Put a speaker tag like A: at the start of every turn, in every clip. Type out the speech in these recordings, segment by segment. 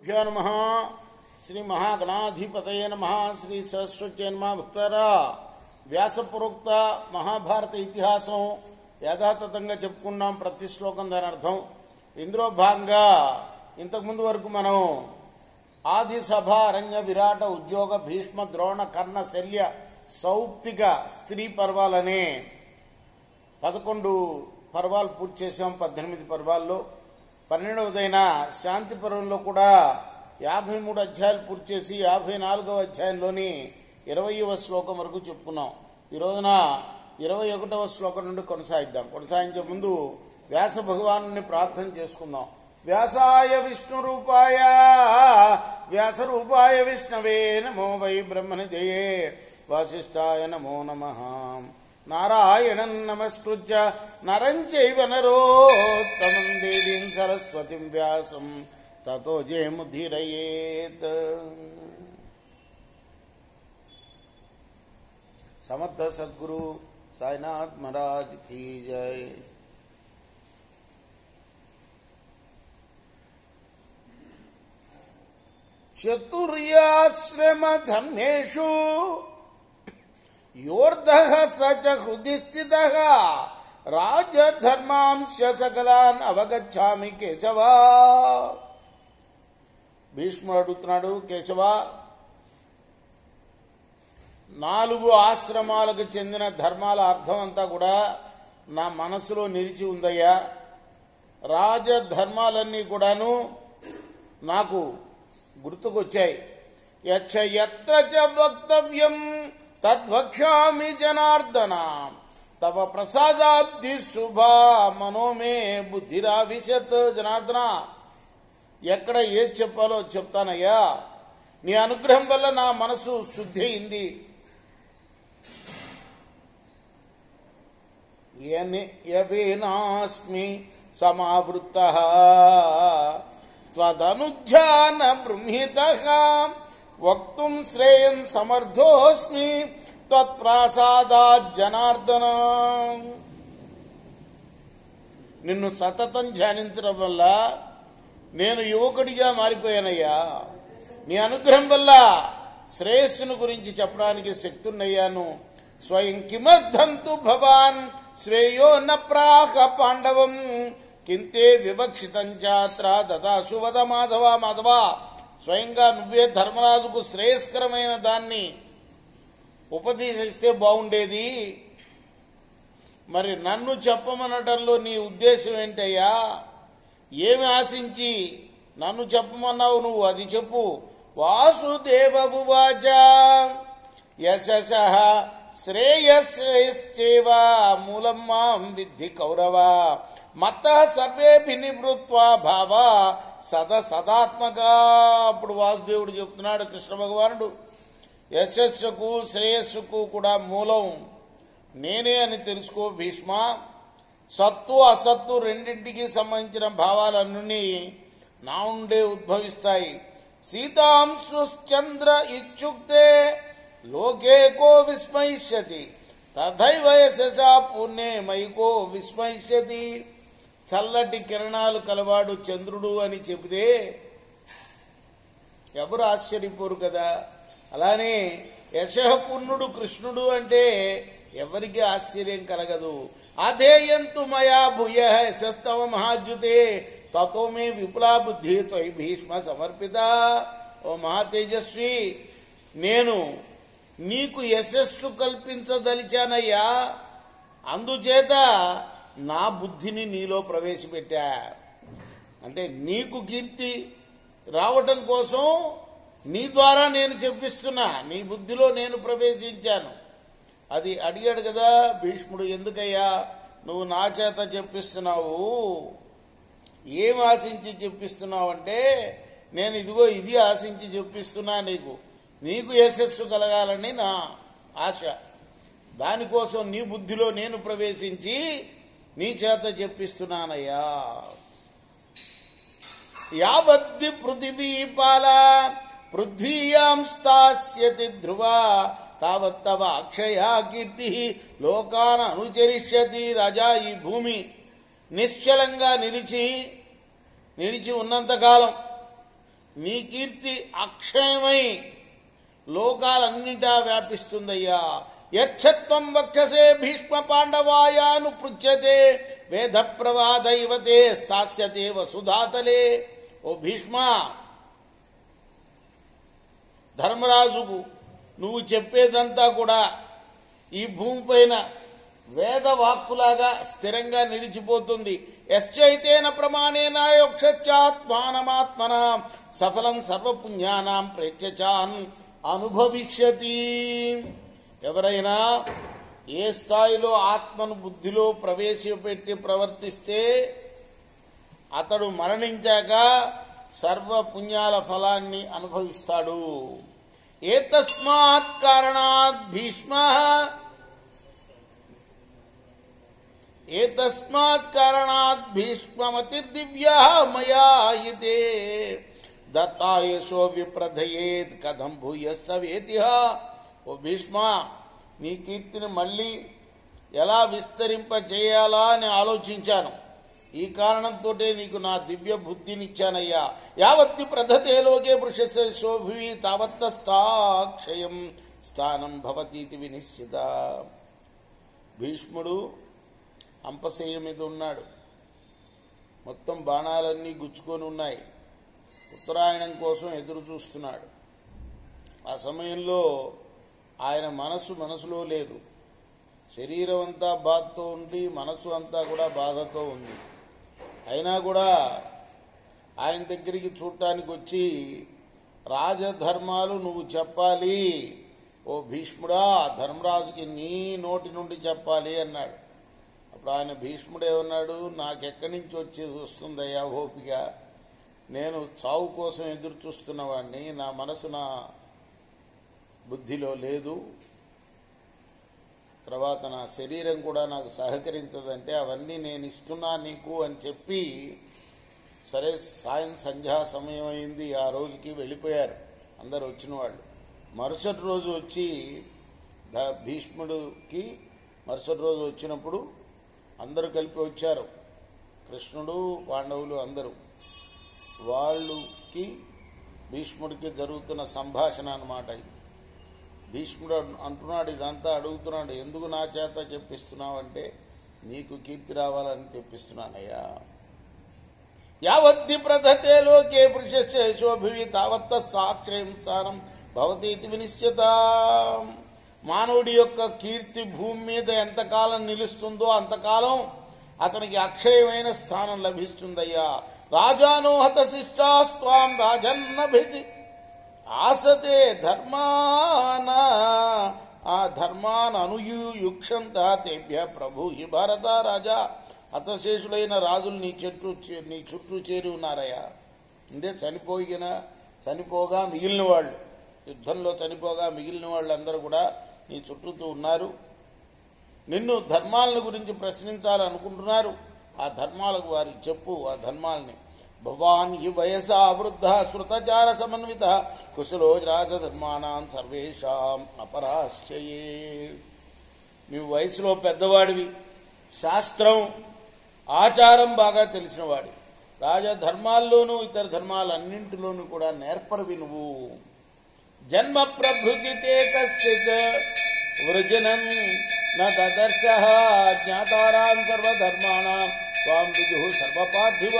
A: శ్రీగురుభ్యో నమః. శ్రీ మహాగణాధిపతయే నమః. శ్రీ సరస్వత్యై నమః. భక్తులారా, వ్యాసపూర్వక్త మహాభారత ఇతిహాసం యథాతథంగా చెప్పుకున్నాం. ప్రతి శ్లోకం దాని అర్థం. ఇందులో భాగంగా ఇంతకుముందు వరకు మనం ఆది సభ అరణ్య విరాట ఉద్యోగ భీష్మ ద్రోణ కర్ణ శల్య సౌప్తిక స్త్రీ పర్వాలనే 11 పర్వాలు పూర్తి చేసాం. 18 పర్వాల్లో 12వదైన శాంతి పర్వంలో కూడా 53 అధ్యాయాలు పూర్తి చేసి 54వ అధ్యాయంలోని 20వ శ్లోకం వరకు చెప్పుకున్నాం. ఈ రోజున 21వ శ్లోకం నుండి కొనసాగిద్దాం. కొనసాగించే ముందు వ్యాస భగవాను ప్రార్థన చేసుకుందాం. వ్యాసాయ విష్ణు రూపాయ వ్యాస రూపాయ విష్ణవే నమో వై బ్రహ్మనిధయే వాసిష్ఠాయ నమో నమః. నారాయణం నమస్కృత్య నరం చైవ నరోత్తమం దేవీం సరస్వతిం వ్యాసం తతో జయముధీరయేత్. సమర్థ సద్గురు సాయినాథ్ మహారాజ్ కీ జై. చతుర్యాశ్రమ ధర్మేషు యోర్ధః స చ హృది స్థితః రాజధర్మాంశ సకలాన్ అవగచ్ఛామి కేశవ. భీష్ముడు అడుగుతున్నాడు, కేశవ, 4 ఆశ్రమాలకు చెందిన ధర్మాల అర్థం అంతా కూడా నా మనసులో నిలిచి ఉందయ్యా. రాజధర్మాలన్నీ కూడాను నాకు గుర్తుకొచ్చాయి. యచ్చ యత్ర చ వక్తవ్యం తద్వక్ష్యామి జనార్దన తవ ప్రసాదాబ్ది శుభా మనోమే బుద్ధిరావిశత్. జనార్దన, ఎక్కడ ఏది చెప్పాలో చెప్తానయ్యా. నీ అనుగ్రహం వల్ల నా మనసు శుద్ధి అయింది. యవేనాస్మి సమావృత్తః త్వదనుధ్యాన బృంహితః వక్తుం శ్రేయం సమర్థోస్మి త్వత్ప్రసాదాత్ జనార్దన. నిన్ను సతతం ధ్యానించడం వల్ల నేను యువకుడిగా మారిపోయానయ్యా. నీ అనుగ్రహం వల్ల శ్రేయస్సును గురించి చెప్పడానికి శక్తున్నయ్యాను. స్వయం కిమర్థంతు భవాన్ శ్రేయో న ప్రాహ పాండవం కింతే వివక్షితం చాత్ర దదాసు వద మాధవ. మాధవ, స్వయంగా నువ్వే ధర్మరాజుకు శ్రేయస్కరమైన దాన్ని ఉపదేశిస్తే బాగుండేది. మరి నన్ను చెప్పమనటంలో నీ ఉద్దేశం ఏంటయ్యా? ఏమి ఆశించి నన్ను చెప్పమన్నావు నువ్వు? అది చెప్పు. వాసుదేవ ఉవాచ యశసః శ్రేయస్సేవ మూలం మాం విద్ధి కౌరవ మత్తః సర్వేభి నివృత్వా భావ సదాత్మక. అప్పుడు వాసుదేవుడు చెప్తున్నాడు, కృష్ణ భగవానుడు, యశస్సుకు శ్రేయస్సుకు కూడా మూలం నేనే అని తెలుసుకో భీష్మ. సత్తు అసత్తు రెండింటికి సంబంధించిన భావాలన్నీ నా ఉండే ఉద్భవిస్తాయి. సీతాంశుశ్చంద్ర ఇత్యుక్తే లోకే కో విస్మయిష్యతి తథైవ యశసా పుణ్యే మైకో విస్మయిష్యతి. చల్లటి కిరణాలు కలవాడు చంద్రుడు అని చెబితే ఎవరు ఆశ్చర్యపోరు కదా. అలానే యశఃపుణ్యుడు కృష్ణుడు అంటే ఎవరికి ఆశ్చర్యం కలగదు. అధేయంతు మయా భూయ యశస్తవ మహాద్యుతే తతో మే విపులా బుద్ధి త్వయి భీష్మ సమర్పిత. ఓ మహాతేజస్వి, నేను నీకు యశస్సు కల్పించదలిచానయ్యా. అందుచేత నా బుద్ధిని నీలో ప్రవేశపెట్టా. అంటే నీకు కీర్తి రావటం కోసం నీ ద్వారా నేను చెప్పిస్తున్నా. నీ బుద్ధిలో నేను ప్రవేశించాను. అది అడిగాడు కదా భీష్ముడు, ఎందుకయ్యా నువ్వు నా చేత చెప్పిస్తున్నావు? ఏం ఆశించి చెప్పిస్తున్నావు అంటే, నేను ఇదిగో ఇది ఆశించి చెప్పిస్తున్నా. నీకు యశస్సు కలగాలని నా ఆశ. దానికోసం నీ బుద్ధిలో నేను ప్రవేశించి నీ చేత చెప్పిస్తున్నానయ్యా. యావద్ది పృథివీపాల పృథ్వీయాం స్థాస్యతి ధ్రువ తావత్తవ అక్షయా కీర్తి లోకాన అనుచరిష్యతి. రాజా, ఈ భూమి నిశ్చలంగా నిలిచి ఉన్నంతకాలం నీ కీర్తి అక్షయమై లోకాలన్నిటా వ్యాపిస్తుందయ్యా. యచ్చత్వం వక్షసే భీష్మ పాండవాయాను పృచ్యతే వేద ప్రవాదైవతే స్థాస్యతే వసుధాతలే. ఓ భీష్మ, ధర్మరాజుకు నువ్వు చెప్పేదంతా కూడా ఈ భూమిపైన వేదవాక్కులాగా స్థిరంగా నిలిచిపోతుంది. యశ్చైతేన ప్రమాణేన యోక్షత్యాత్మానమాత్మన సఫలం సర్వపుణ్యానాం ప్రేత్యచాన్ అనుభవిష్యతి. ఎవరైనా ఏ స్థాయిలో ఆత్మను బుద్ధిలో ప్రవేశపెట్టి ప్రవర్తిస్తే అతడు మరణించాక సర్వ పుణ్యాల ఫలాన్ని అనుభవిస్తాడు. ఏతస్మాత్ కారణాత్ భీష్మమతిర్దివ్యా మయా యితే దత్తాయేషో విప్రధయేత్ కథం భూయస్తవేతిహ. ఓ భీష్మ, నీ కీర్తిని మళ్ళీ ఎలా విస్తరింపచేయాలా అని ఆలోచించాను. ఈ కారణంతో నీకు నా దివ్య బుద్ధినిచ్చానయ్యా. యావత్తి ప్రధతే లోకే పురుషశోభి తావత్తస్థాక్షయం స్థానం భవతీతి వినిశ్చిత. భీష్ముడు అంపశయ్య మీద ఉన్నాడు. మొత్తం బాణాలన్నీ గుచ్చుకొని ఉన్నాయి. ఉత్తరాయణం కోసం ఎదురు చూస్తున్నాడు. ఆ సమయంలో ఆయన మనసులో లేదు. శరీరం అంతా బాధతో ఉండి మనసు అంతా కూడా బాధతో ఉంది. అయినా కూడా ఆయన దగ్గరికి చూడటానికి వచ్చి, రాజధర్మాలు నువ్వు చెప్పాలి ఓ భీష్ముడా, ధర్మరాజుకి నీ నోటి నుండి చెప్పాలి అన్నాడు. అప్పుడు ఆయన భీష్ముడేమన్నాడు, నాకెక్కడి నుంచి వస్తుందయ్యా ఓపిక, నేను చావు కోసం ఎదురు చూస్తున్నవాడిని, నా మనసు నా బుద్ధిలో లేదు, తర్వాత నా శరీరం కూడా నాకు సహకరించదంటే అవన్నీ నేను ఇస్తున్నా నీకు అని చెప్పి, సరే సాయం సంధ్యా సమయం అయింది, ఆ రోజుకి వెళ్ళిపోయారు అందరు వచ్చిన వాళ్ళు. మరుసటి రోజు వచ్చి భీష్ముడికి మరుసటి రోజు వచ్చినప్పుడు అందరూ కలిపి వచ్చారు, కృష్ణుడు పాండవులు అందరూ. వాళ్ళకి భీష్ముడికి జరుగుతున్న సంభాషణ అన్నమాట ఇది. భీష్ముడు అంటున్నాడు, ఇదంతా అడుగుతున్నాడు, ఎందుకు నా చేత చెప్పిస్తున్నావంటే నీకు కీర్తి రావాలని తెప్పిస్తున్నానయ్యా. యావద్ది ప్రధతే లోకే పురుషస్య యశోభివి తావత్త సాక్షయం స్థానం భవతీతి వినిశ్చిత. మానవుడి యొక్క కీర్తి భూమి మీద ఎంతకాలం నిలుస్తుందో అంతకాలం అతనికి అక్షయమైన స్థానం లభిస్తుందయ్యా. రాజానో హత శిష్టాస్వాం రాజన్నభితి ఆసతే ధర్మాన ఆ ధర్మాన్ అనుయుక్షంత తేభ్య ప్రభు హి భారత రాజా. హతశేషులైన రాజులు నీ చుట్టూ చేరి ఉన్నారయ్యా. అంటే చనిపోగా మిగిలిన వాళ్ళు, యుద్ధంలో చనిపోగా మిగిలిన వాళ్ళందరూ కూడా నీ చుట్టూతూ ఉన్నారు. నిన్ను ధర్మాలను గురించి ప్రశ్నించాలనుకుంటున్నారు. ఆ ధర్మాలకు వారికి చెప్పు, ఆ ధర్మాలని. భవాన్ హి వయసా వృద్ధ శృతచార సమన్విత కుశలో రాజధర్మాణం సర్వేషాం అపరాశ్చయే. నీవు వయసులో పెద్దవాడివి, శాస్త్రం ఆచారం బాగా తెలిసినవాడి, రాజధర్మాల్లోనూ ఇతర ధర్మాలన్నింటిలోనూ కూడా నేర్పరివి నువ్వు. జన్మ ప్రభృతి కశ్చిత్ వృజనం నదర్శ జ్ఞాతారాం సర్వధర్మాణం స్వాం విజు సర్వపార్థివ.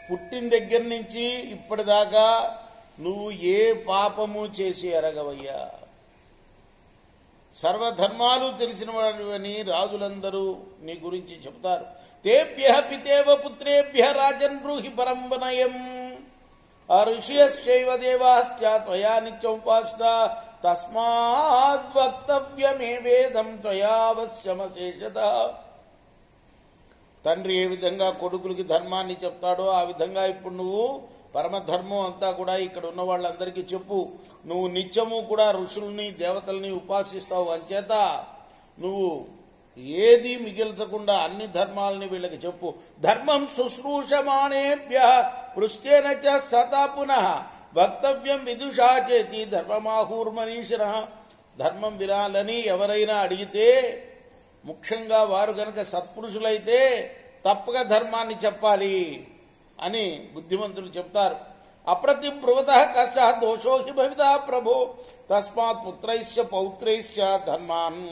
A: పుట్టిన దగ్గర నుంచి ఇప్పటిదాకా నువ్వు ఏ పాపము చేసి ఎరగవయ్యా. సర్వధర్మాలు తెలిసిన వాడివని రాజులందరూ నీ గురించి చెబుతారు. తేభ్య పితేవ పుత్రేభ్య రాజన్ బ్రూహి పరం వనయం ఋషియశ్చైవ దేవాశ్చ త్వయా నిత్యముపాసిత తస్మాద్వక్తవ్యమే వేదం త్వయావశ్యమశేషత. తండ్రి ఏ విధంగా కొడుకులకి ధర్మాన్ని చెప్తాడో ఆ విధంగా ఇప్పుడు నువ్వు పరమధర్మం అంతా కూడా ఇక్కడ ఉన్న వాళ్ళందరికీ చెప్పు. నువ్వు నిత్యము కూడా ఋషుల్ని దేవతల్ని ఉపాసిస్తావు, అంచేత నువ్వు ఏది మిగిల్చకుండా అన్ని ధర్మాలని వీళ్ళకి చెప్పు. ధర్మం శుశ్రూషమాణేభ్య పృష్ఠేన చ సతా పునః వక్తవ్యం విదుషా చేతి ధర్మమాహూర్మనీషిణ. ధర్మం వినాలని ఎవరైనా అడిగితే, ముఖ్యంగా వారు గనక సత్పురుషులైతే తప్పక ధర్మాన్ని చెప్పాలి. అని బుద్ధిమంతులు చెప్తారు. అప్రతిబ్రువత కష్ట దోషో హి భవిత ప్రభో తస్మాత్ పుత్రైశ్చ పౌత్రైశ్చ ధర్మాన్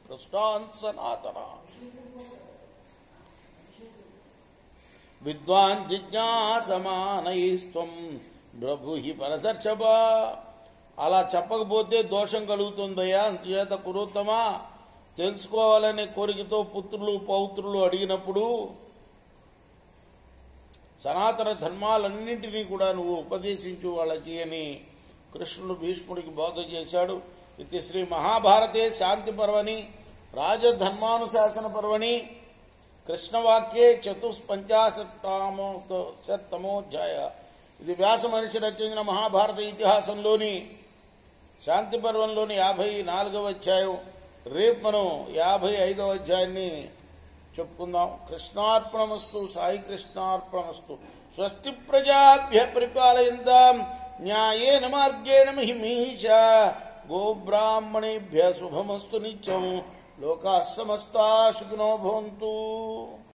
A: పృష్టాన్ సనాతన విద్వాన్ జిజ్ఞాసమానైస్త్వం బ్రభుహి పరసర్షభ. అలా చెప్పకపోతే దోషం కలుగుతుందయ్యా. అందుచేత కురుత్తమా, తెలుసుకోవాలనే కోరికతో పుత్రులు పౌత్రులు అడిగినప్పుడు సనాతన ధర్మాలన్నింటినీ కూడా నువ్వు ఉపదేశించు వాళ్ళకి అని కృష్ణుడు భీష్ముడికి బోధ చేశాడు. ఇది శ్రీ మహాభారతే శాంతి పర్వని రాజధర్మానుశాసన పర్వని కృష్ణవాక్యే 450తమోధ్యాయ. ఇది వ్యాస మహర్షి రచించిన మహాభారత ఇతిహాసంలోని శాంతి పర్వంలోని 54వ అధ్యాయం. రేపు మనం 55వ అధ్యాయాన్ని చెప్పుకుందాం. కృష్ణార్పణమస్తు. సాయి కృష్ణార్పణమస్తు. స్వస్తి ప్రజాభ్య పరిపాలయంతాం న్యాయేన మార్గేణ మహిమీషా గోబ్రాహ్మణేభ్య శుభమస్తు నిత్యం. లోకాః సమస్తాః సుఖినో భవంతు.